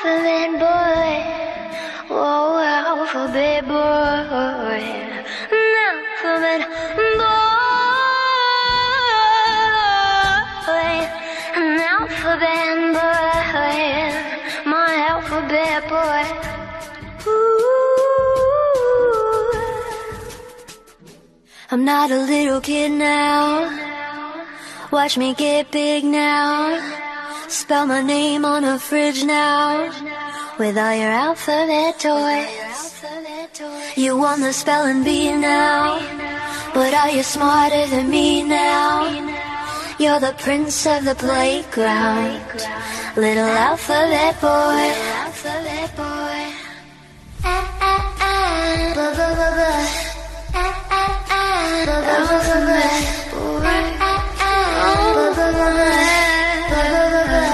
alphabet boy. Whoa, alphabet boy. An alphabet boy. An alphabet boy. My alphabet boy. Ooh. I'm not a little kid now. Watch me get big now. Spell my name on a fridge now. With all your alphabet toys. You won the spelling bee now. But are you smarter than me now? You're the prince of the playground. Little alphabet boy. Alphabet boy. Ah, ah, ah. Blah, blah, blah, blah.